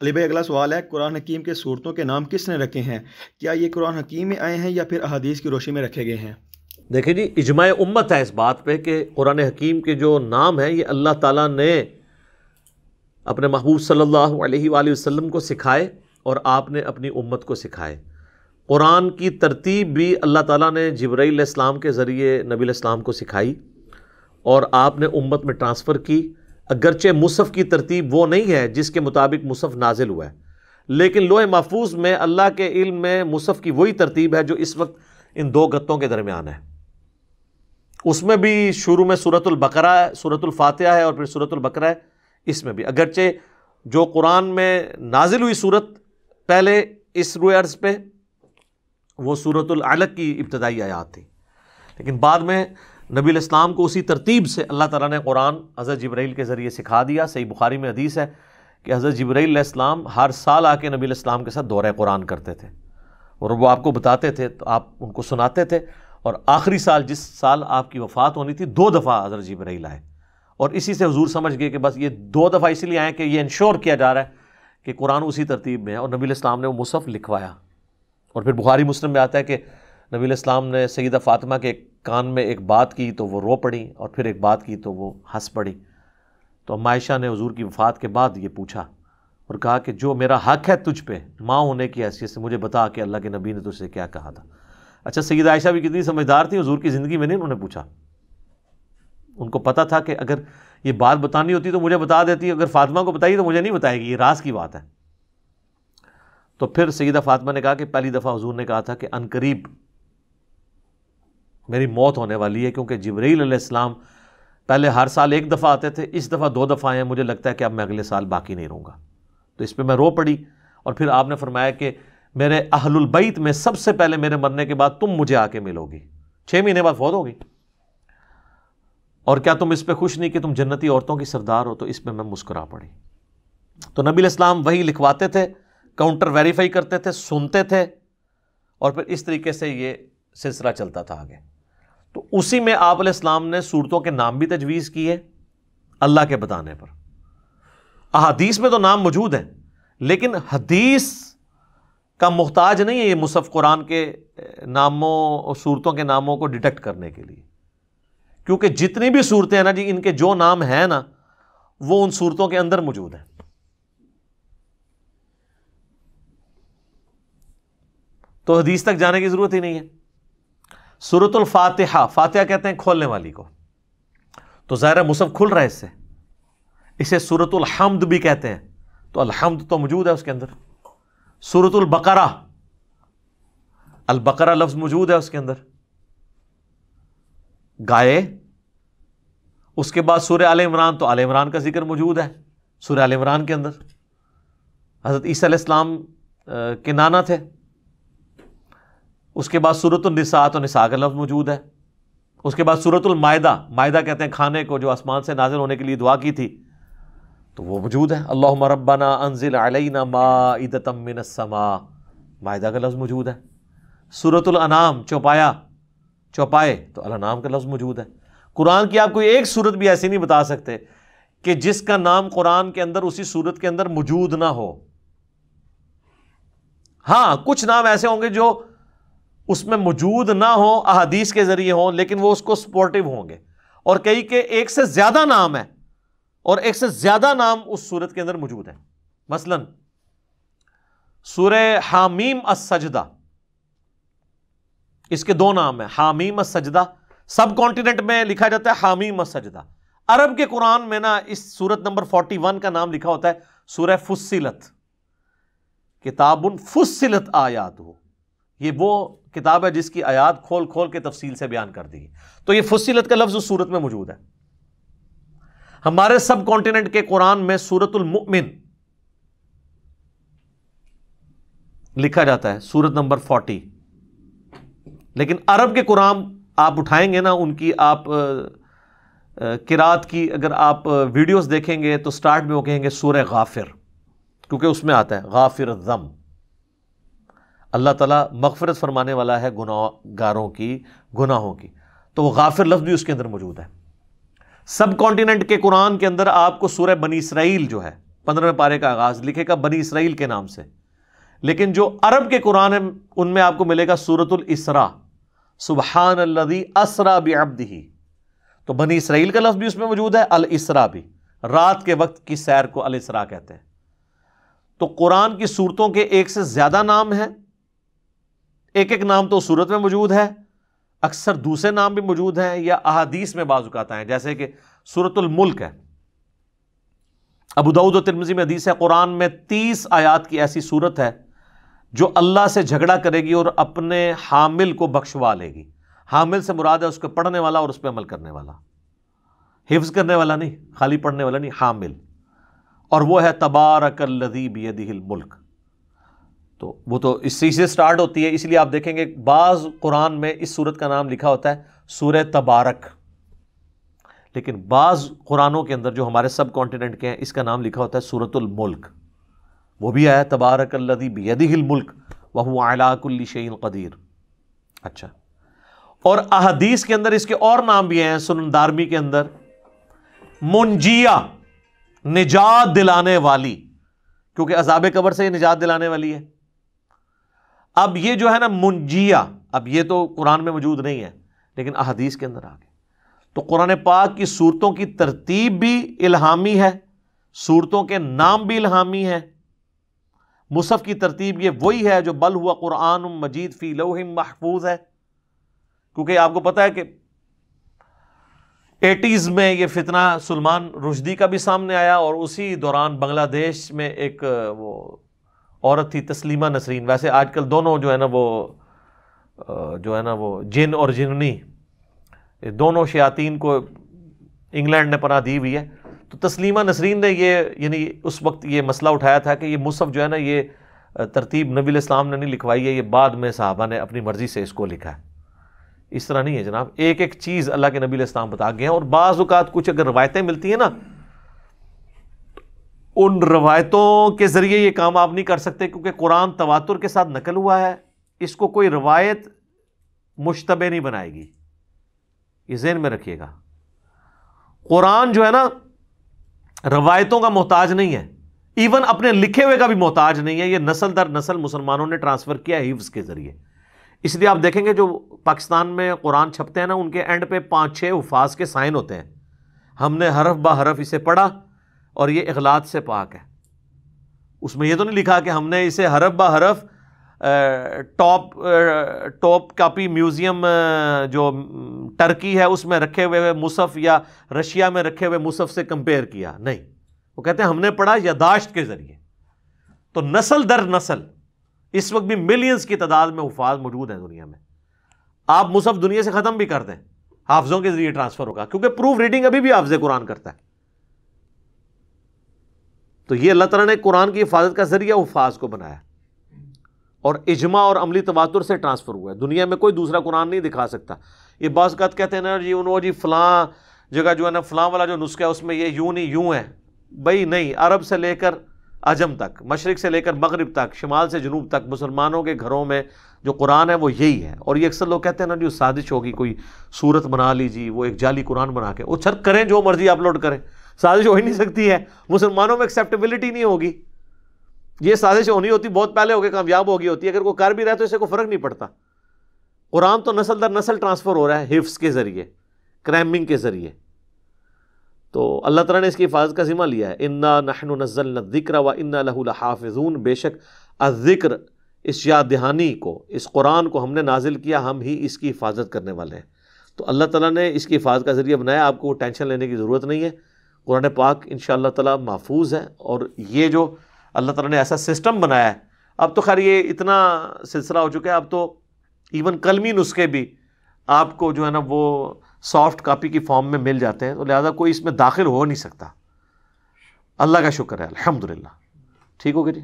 علی بھائی اگلا سوال ہے، قرآن حکیم کے صورتوں کے نام کس نے رکھے ہیں؟ کیا یہ قرآن حکیم میں آئے ہیں یا پھر احادیث کی روشنی میں رکھے گئے ہیں؟ دیکھیں جی، اجماع امت ہے اس بات پہ کہ قرآن حکیم کے جو نام ہیں یہ اللہ تعالیٰ نے اپنے محبوب صلی اللہ علیہ وآلہ وسلم کو سکھائے اور آپ نے اپنی امت کو سکھائے۔ قرآن کی ترتیب بھی اللہ تعالیٰ نے جبرائیل علیہ السلام کے ذریعے نبی علیہ السلام کو سکھائی اور آپ نے امت میں ٹرانسفر کی۔ اگرچہ مصحف کی ترتیب وہ نہیں ہے جس کے مطابق مصحف نازل ہوا ہے، لیکن لوح محفوظ میں اللہ کے علم میں مصحف کی وہی ترتیب ہے جو اس وقت ان دو گتوں کے درمیان ہے۔ اس میں بھی شروع میں سورۃ البقرہ ہے، سورۃ الفاتحہ ہے اور پھر سورۃ البقرہ ہے۔ اس میں بھی اگرچہ جو قرآن میں نازل ہوئی صورت پہلے اس روئے عرض پہ وہ سورۃ العلق کی ابتدائی آیات تھی، لیکن بعد میں نبی علیہ السلام کو اسی ترتیب سے اللہ تعالیٰ نے قرآن حضرت جبرائیل کے ذریعے سکھا دیا۔ صحیح بخاری میں حدیث ہے کہ حضرت جبرائیل علیہ السلام ہر سال آ کے نبی علیہ السلام کے ساتھ دورہ قرآن کرتے تھے اور وہ آپ کو بتاتے تھے تو آپ ان کو سناتے تھے، اور آخری سال جس سال آپ کی وفات ہونی تھی 2 دفعہ حضرت جبرائیل آئے، اور اسی سے حضور سمجھ گئے کہ بس یہ 2 دفعہ اسی لیے آئے کہ یہ انشور کیا جا رہا ہے کہ قرآن اسی ترتیب میں ہے، اور نبی علیہ السلام نے وہ مصحف لکھوایا۔ اور پھر بخاری مسلم میں آتا ہے کہ نبی علیہ السلام نے سیدہ فاطمہ کے کان میں ایک بات کی تو وہ رو پڑی، اور پھر ایک بات کی تو وہ ہنس پڑی۔ تو اما عائشہ نے حضور کی وفات کے بعد یہ پوچھا اور کہا کہ جو میرا حق ہے تجھ پہ ماں ہونے کی حیثیت سے، مجھے بتا کہ اللہ کے نبی نے تجھ سے کیا کہا تھا۔ اچھا، سیدہ عائشہ بھی کتنی سمجھدار تھی، حضور کی زندگی میں نہیں انہوں نے پوچھا، ان کو پتہ تھا کہ اگر یہ بات بتانی ہوتی تو مجھے بتا دیتی، اگر فاطمہ کو بتائی تو مجھے نہیں بتائے گی، یہ راز کی بات ہے۔ تو پھر سیدہ فاطمہ نے کہا کہ پہلی دفعہ حضور نے کہا تھا کہ ان قریب میری موت ہونے والی ہے، کیونکہ جبرائیل علیہ السلام پہلے ہر سال 1 دفعہ آتے تھے، اس دفعہ 2 دفعہ آئے ہیں، مجھے لگتا ہے کہ اب میں اگلے سال باقی نہیں رہوں گا۔ تو اس پہ میں رو پڑی، اور پھر آپ نے فرمایا کہ میرے اہل البیت میں سب سے پہلے میرے مرنے کے بعد تم مجھے آ کے ملو گی، 6 مہینے بعد فوت ہوگی، اور کیا تم اس پہ خوش نہیں کہ تم جنتی عورتوں کی سردار ہو؟ تو اس پہ میں مسکرا پڑی۔ تو نبی علیہ السلام وہی لکھواتے تھے، کاؤنٹر ویریفائی کرتے تھے، سنتے تھے، اور پھر اس طریقے سے یہ سلسلہ چلتا تھا آگے۔ تو اسی میں آپ علیہ السلام نے صورتوں کے نام بھی تجویز کیے اللہ کے بتانے پر۔ احادیث میں تو نام موجود ہیں، لیکن حدیث کا محتاج نہیں ہے یہ مصحف قرآن کے ناموں اور صورتوں کے ناموں کو ڈیٹیکٹ کرنے کے لیے، کیونکہ جتنی بھی صورتیں ہیں نا جی، ان کے جو نام ہیں نا وہ ان صورتوں کے اندر موجود ہیں۔ تو حدیث تک جانے کی ضرورت ہی نہیں ہے۔ سورۃ الفاتحہ، فاتحہ کہتے ہیں کھولنے والی کو، تو ظاہر مصحف کھل رہا ہے اس سے۔ اسے سورۃ الحمد بھی کہتے ہیں، تو الحمد تو موجود ہے اس کے اندر۔ سورۃ البقرہ، البقرہ لفظ موجود ہے اس کے اندر، گائے۔ اس کے بعد سورہ آل عمران، تو آل عمران کا ذکر موجود ہے سورہ آل عمران کے اندر۔ حضرت عیسیٰ علیہ السلام کے نانا تھے۔ اس کے بعد سورۃ النساء، تو نساء کا لفظ موجود ہے۔ اس کے بعد سورۃ المائدہ، مائدہ کہتے ہیں کھانے کو، جو آسمان سے نازل ہونے کے لیے دعا کی تھی، تو وہ موجود ہے۔ اللہم ربنا انزل علینا مائدۃ من السماء، مائدہ کا لفظ موجود ہے۔ سورۃ الانعام، چوپایا، چوپائے، تو الانعام کا لفظ موجود ہے۔ قرآن کی آپ کوئی ایک صورت بھی ایسی نہیں بتا سکتے کہ جس کا نام قرآن کے اندر اسی صورت کے اندر موجود نہ ہو۔ ہاں، کچھ نام ایسے ہوں گے جو اس میں موجود نہ ہو، احادیث کے ذریعے ہوں، لیکن وہ اس کو سپورٹیو ہوں گے، اور کئی کہ ایک سے زیادہ نام ہے اور ایک سے زیادہ نام اس صورت کے اندر موجود ہیں۔ مثلا سورہ حامیم السجدہ، اس کے 2 نام ہیں، حامیم السجدہ، سب کانٹیننٹ میں لکھا جاتا ہے حامیم السجدہ۔ عرب کے قرآن میں نا اس سورت نمبر 41 کا نام لکھا ہوتا ہے سورہ فصلت، کتاب فصلت آیاتہ، یہ وہ کتاب ہے جس کی آیات کھول کھول کے تفصیل سے بیان کر دی۔ تو یہ فصلت کا لفظ اس سورت میں موجود ہے۔ ہمارے سب کانٹیننٹ کے قرآن میں سورۃ المؤمن لکھا جاتا ہے، سورت نمبر 40، لیکن عرب کے قرآن آپ اٹھائیں گے نا، ان کی آپ قرات کی اگر آپ ویڈیوز دیکھیں گے تو سٹارٹ میں وہ کہیں گے سورہ غافر، کیونکہ اس میں آتا ہے غافر الذنب، اللہ تعالیٰ مغفرت فرمانے والا ہے گناہگاروں کی گناہوں کی، تو وہ غافر لفظ بھی اس کے اندر موجود ہے۔ سب کانٹیننٹ کے قرآن کے اندر آپ کو سورہ بنی اسرائیل جو ہے 15ویں پارے کا آغاز لکھے گا بنی اسرائیل کے نام سے، لیکن جو عرب کے قرآن ہیں ان میں آپ کو ملے گا سورۃ الاسراء، سبحان الذی اسرا بعبدہ، تو بنی اسرائیل کا لفظ بھی اس میں موجود ہے، الاسراء بھی، رات کے وقت کی سیر کو الاسراء کہتے ہیں۔ تو قرآن کی سورتوں کے ایک سے زیادہ نام ہیں، ایک ایک نام تو سورت میں موجود ہے، اکثر دوسرے نام بھی موجود ہیں یا احادیث میں بعض اوقات ہیں، جیسے کہ سورۃ الملک ہے۔ ابو داؤد و ترمذی میں حدیث ہے قرآن میں 30 آیات کی ایسی سورت ہے جو اللہ سے جھگڑا کرے گی اور اپنے حامل کو بخشوا لے گی۔ حامل سے مراد ہے اس کو پڑھنے والا اور اس پہ عمل کرنے والا، حفظ کرنے والا نہیں، خالی پڑھنے والا نہیں، حامل، اور وہ ہے تبارک الذی بیدہ الملک۔ تو وہ تو اسی سے سٹارٹ ہوتی ہے، اس لیے آپ دیکھیں گے بعض قرآن میں اس سورت کا نام لکھا ہوتا ہے سورہ تبارک، لیکن بعض قرآنوں کے اندر جو ہمارے سب کانٹیننٹ کے ہیں اس کا نام لکھا ہوتا ہے سورۃ الملک، وہ بھی آیا تبارک الذی بیدہ الملک وہو علی کل شیء قدیر۔ اچھا، اور احادیث کے اندر اس کے اور نام بھی ہیں، سنن دارمی کے اندر منجیہ، نجات دلانے والی، کیونکہ عذاب قبر سے یہ نجات دلانے والی ہے۔ اب یہ جو ہے نا منجیہ، اب یہ تو قرآن میں موجود نہیں ہے لیکن احادیث کے اندر آ گئے۔ تو قرآن پاک کی صورتوں کی ترتیب بھی الہامی ہے، صورتوں کے نام بھی الہامی ہے، مصحف کی ترتیب یہ وہی ہے جو بل ہوا قرآن مجید فی لوح محفوظ ہے، کیونکہ آپ کو پتا ہے کہ 80s میں یہ فتنہ سلمان رشدی کا بھی سامنے آیا، اور اسی دوران بنگلہ دیش میں ایک وہ عورت تھی تسلیمہ نسرین، ویسے آج کل دونوں جو ہے نا وہ جن اور جننی دونوں شیاطین کو انگلینڈ نے پناہ دی ہوئی ہے۔ تو تسلیمہ نسرین نے یعنی اس وقت یہ مسئلہ اٹھایا تھا کہ یہ مصحف جو ہے نا یہ ترتیب نبی علیہ السلام نے نہیں لکھوائی ہے، یہ بعد میں صحابہ نے اپنی مرضی سے اس کو لکھا ہے۔ اس طرح نہیں ہے جناب، ایک ایک چیز اللہ کے نبی علیہ السلام بتا گئے ہیں، اور بعض اوقات کچھ اگر روایتیں ملتی ہیں نا، ان روایتوں کے ذریعے یہ کام آپ نہیں کر سکتے، کیونکہ قرآن تواتر کے ساتھ نقل ہوا ہے، اس کو کوئی روایت مشتبہ نہیں بنائے گی، یہ ذہن میں رکھیے گا۔ قرآن جو ہے نا روایتوں کا محتاج نہیں ہے، ایون اپنے لکھے ہوئے کا بھی محتاج نہیں ہے، یہ نسل در نسل مسلمانوں نے ٹرانسفر کیا ہے حفظ کے ذریعے۔ اس لیے آپ دیکھیں گے جو پاکستان میں قرآن چھپتے ہیں نا، ان کے اینڈ پہ 5-6 حفاظ کے سائن ہوتے ہیں، ہم نے حرف بہ حرف اسے پڑھا اور یہ اغلاط سے پاک ہے۔ اس میں یہ تو نہیں لکھا کہ ہم نے اسے حرف بہ حرف ٹاپ کاپی میوزیم جو ٹرکی ہے اس میں رکھے ہوئے مصحف یا رشیا میں رکھے ہوئے مصحف سے کمپیئر کیا، نہیں، وہ کہتے ہیں ہم نے پڑھا یاداشت کے ذریعے۔ تو نسل در نسل اس وقت بھی ملینز کی تعداد میں حفاظ موجود ہیں دنیا میں، آپ مصحف دنیا سے ختم بھی کر دیں، حافظوں کے ذریعے ٹرانسفر ہوگا، کیونکہ پروف ریڈنگ ابھی بھی حافظ قرآن کرتا ہے۔ تو یہ اللہ تعالیٰ نے قرآن کی حفاظت کا ذریعہ حفاظ کو بنایا، اور اجماع اور عملی تواتر سے ٹرانسفر ہوا ہے، دنیا میں کوئی دوسرا قرآن نہیں دکھا سکتا۔ یہ بعض اوقات کہتے ہیں نا جی فلاں جگہ جو ہے نا فلاں والا جو نسخہ ہے اس میں یہ یوں نہیں یوں ہے، بھائی نہیں، عرب سے لے کر عجم تک، مشرق سے لے کر مغرب تک، شمال سے جنوب تک مسلمانوں کے گھروں میں جو قرآن ہے وہ یہی ہے۔ اور یہ اکثر لوگ کہتے ہیں نا جو سازش ہوگی، کوئی صورت بنا لیجیے، وہ ایک جعلی قرآن بنا کے، وہ چھر کریں جو مرضی اپلوڈ کریں، سازش ہو ہی نہیں سکتی ہے، مسلمانوں میں ایکسیپٹیبلٹی نہیں ہوگی۔ یہ سازش ہونی ہوتی بہت پہلے ہو کے کامیاب ہو گئی ہوتی ہے، اگر کوئی کر بھی رہا ہے تو اسے کوئی فرق نہیں پڑتا۔ قرآن تو نسل در نسل ٹرانسفر ہو رہا ہے حفظ کے ذریعے، کریمنگ کے ذریعے۔ تو اللہ تعالیٰ نے اس کی حفاظت کا ذمہ لیا ہے، انا نحن نزلنا الذکر وانا لہ لحافظون، بے شک الذکر، اس یاد دہانی کو، اس قرآن کو ہم نے نازل کیا، ہم ہی اس کی حفاظت کرنے والے ہیں۔ تو اللہ تعالیٰ نے اس کی حفاظت کا ذریعہ بنایا، آپ کو ٹینشن لینے کی ضرورت نہیں ہے، قرآن پاک انشاءاللہ تعالیٰ محفوظ ہے۔ اور یہ جو اللہ تعالیٰ نے ایسا سسٹم بنایا ہے، اب تو خیر یہ اتنا سلسلہ ہو چکا ہے، اب تو ایون کلمی نسخے بھی آپ کو جو ہے نا وہ سافٹ کاپی کی فارم میں مل جاتے ہیں، تو لہذا کوئی اس میں داخل ہو نہیں سکتا۔ اللہ کا شکر ہے، الحمدللہ۔ ٹھیک ہو گیا جی؟